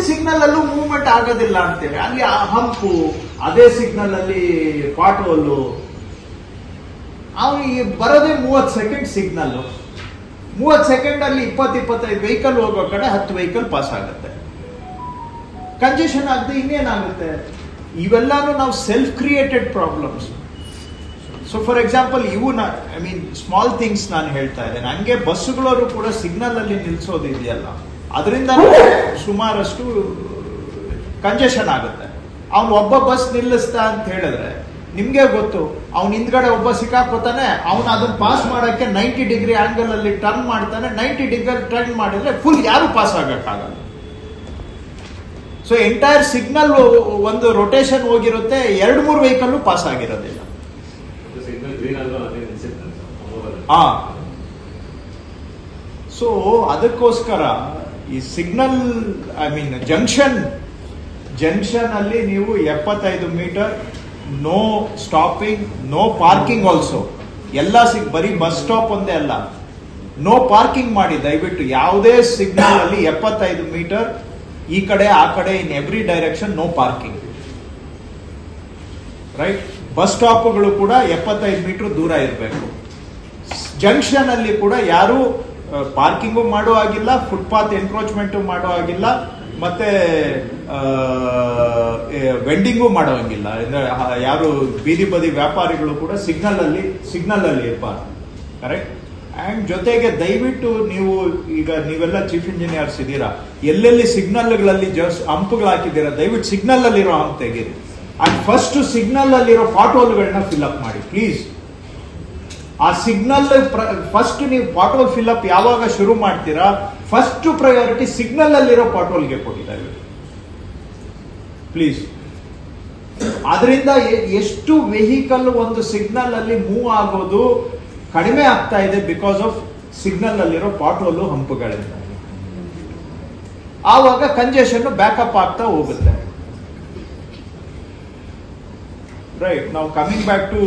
Signal ಅಲ್ಲೂ movement ಆಗೋದಿಲ್ಲ ಅಂತೇಳಿ, ಅಲ್ಲಿ ಆ ಹಂಪು, ಅದೇ ಸಿಗ್ನಲ್ ಅಲ್ಲಿ ಪಾಟೋಲು, ಅವನಿಗೆ ಬರೋದೇ 30 ಸೆಕೆಂಡ್ ಸಿಗ್ನಲ್. 30 ಸೆಕೆಂಡ್ ಅಲ್ಲಿ 20-25 ವೆಹಿಕಲ್ ಹೋಗೋ ಕಡೆ 10 ವೆಹಿಕಲ್ ಪಾಸ್ ಆಗುತ್ತೆ. ಕಂಜೆಷನ್ ಆಗದೆ ಇನ್ನೇನಾಗುತ್ತೆ? ಇವೆಲ್ಲಾನು ನಾವು self created problems. So for example ಇವು ಐ ಮೀನ್ ಸ್ಮಾಲ್ ಥಿಂಗ್ಸ್ ನಾನು ಹೇಳ್ತಾ ಇದ್ದೇನೆ. ಹಂಗೆ ಬಸ್ಸುಗಳವರು ಕೂಡ ಸಿಗ್ನಲ್ ಅಲ್ಲಿ ನಿಲ್ಸೋದು ಇದೆಯಲ್ಲ, ಅದರಿಂದ ಸುಮಾರಷ್ಟು ಕಂಜೆಷನ್ ಆಗುತ್ತೆ. ಅವನು ಒಬ್ಬ ಬಸ್ ನಿಲ್ಲಿಸ್ತಾ ಅಂತ ಹೇಳಿದ್ರೆ ನಿಮ್ಗೆ ಗೊತ್ತು, ಅವ್ನ ಹಿಂದ್ಗಡೆ ಒಬ್ಬ ಸಿಕ್ಕಾಕೋತಾನೆ, ಅವನು ಅದನ್ನ ಪಾಸ್ ಮಾಡಕ್ಕೆ 90 ಡಿಗ್ರಿ ಆಂಗಲ್ ಅಲ್ಲಿ ಟರ್ನ್ ಮಾಡ್ತಾನೆ. 90 ಡಿಗ್ರಿ ಟರ್ನ್ ಮಾಡಿದ್ರೆ ಫುಲ್ ಯಾರು ಪಾಸ್ ಆಗಕ್ಕಾಗಲ್ಲ. ಸೊ ಎಂಟೈರ್ ಸಿಗ್ನಲ್ ಒಂದು ರೊಟೇಷನ್ ಹೋಗಿರುತ್ತೆ, 2-3 ವೆಹಿಕಲ್ ಪಾಸ್ ಆಗಿರೋದಿಲ್ಲ. ಸೊ ಅದಕ್ಕೋಸ್ಕರ ಈ ಸಿಗ್ನಲ್ ಐ ಮೀನ್ ಜಂಕ್ಷನ್ ಅಲ್ಲಿ ನೀವು 75 metre, no stopping, no parking also. ಎಲ್ಲ ಬರೀ ಬಸ್ ಸ್ಟಾಪ್ ಒಂದೇ ಅಲ್ಲ, ನೋ ಪಾರ್ಕಿಂಗ್ ಮಾಡಿ ದಯವಿಟ್ಟು. ಯಾವುದೇ ಸಿಗ್ನಲ್ ಅಲ್ಲಿ 75 ಮೀಟರ್ ಈ ಕಡೆ ಆ ಕಡೆ in every direction, no parking. Right? Bus ಸ್ಟಾಪ್ಗಳು ಕೂಡ 75 ಮೀಟರ್ ದೂರ ಇರಬೇಕು. ಜಂಕ್ಷನ್ ಅಲ್ಲಿ ಕೂಡ ಯಾರು ಪಾರ್ಕಿಂಗು ಮಾಡೋ ಆಗಿಲ್ಲ, ಫುಟ್ಪಾತ್ ಎನ್ಕ್ರೋಚ್ಮೆಂಟ್ ಮಾಡೋ ಆಗಿಲ್ಲ, ಮತ್ತೆ ವೆಂಡಿಂಗು ಮಾಡೋ ಹಂಗಿಲ್ಲ. ಯಾರು ಬೀದಿ ಬದಿ ವ್ಯಾಪಾರಿಗಳು ಕೂಡ ಸಿಗ್ನಲ್ ಅಲ್ಲಿ ಇರಬಾರ್ದು. ಕರೆಕ್ಟ್? ಅಂಡ್ ಜೊತೆಗೆ ದಯವಿಟ್ಟು ನೀವೆಲ್ಲ ಚೀಫ್ ಇಂಜಿನಿಯರ್ಸ್ ಇದ್ದೀರಾ, ಎಲ್ಲೆಲ್ಲಿ ಸಿಗ್ನಲ್ಗಳಲ್ಲಿ ಹಂಪುಗಳು ಹಾಕಿದ್ದೀರಾ, ದಯವಿಟ್ಟು ಸಿಗ್ನಲ್ ಅಲ್ಲಿರೋ ಹಂಪ್ ತೆಗೀರಿ. ಅಂಡ್ ಫಸ್ಟ್ ಸಿಗ್ನಲ್ ಅಲ್ಲಿರೋ ಪಾಟ್ಹೋಲ್ಗಳನ್ನ ಫಿಲ್ಅಪ್ ಮಾಡಿ ಪ್ಲೀಸ್. ಆ ಸಿಗ್ನಲ್ ಫಸ್ಟ್ ನೀವು ಪಾಟ್ಹೋಲ್ ಫಿಲ್ಅಪ್ ಯಾವಾಗ ಶುರು ಮಾಡ್ತೀರಾ, ಫಸ್ಟ್ ಪ್ರಯಾರಿಟಿ ಸಿಗ್ನಲ್ ಅಲ್ಲಿರೋ ಪಾಟ್ಹೋಲ್ಗೆ ಕೊಡಿ ದಯವಿಟ್ಟು ಪ್ಲೀಸ್. ಅದರಿಂದ ಎಷ್ಟು ವೆಹಿಕಲ್ ಒಂದು ಸಿಗ್ನಲ್ ಅಲ್ಲಿ ಮೂವ್ ಆಗೋದು ಕಡಿಮೆ ಆಗ್ತಾ ಇದೆ, ಬಿಕಾಸ್ ಆಫ್ ಸಿಗ್ನಲ್ ಅಲ್ಲಿರೋ ಪಾಟ್ಹೋಲ್ ಹಂಪುಗಳಿಂದ. ಆವಾಗ ಕಂಜೆಷನ್ ಬ್ಯಾಕಪ್ ಆಗ್ತಾ ಹೋಗುತ್ತೆ. ರೈಟ್? ನಾವು ಕಮಿಂಗ್ ಬ್ಯಾಕ್ ಟು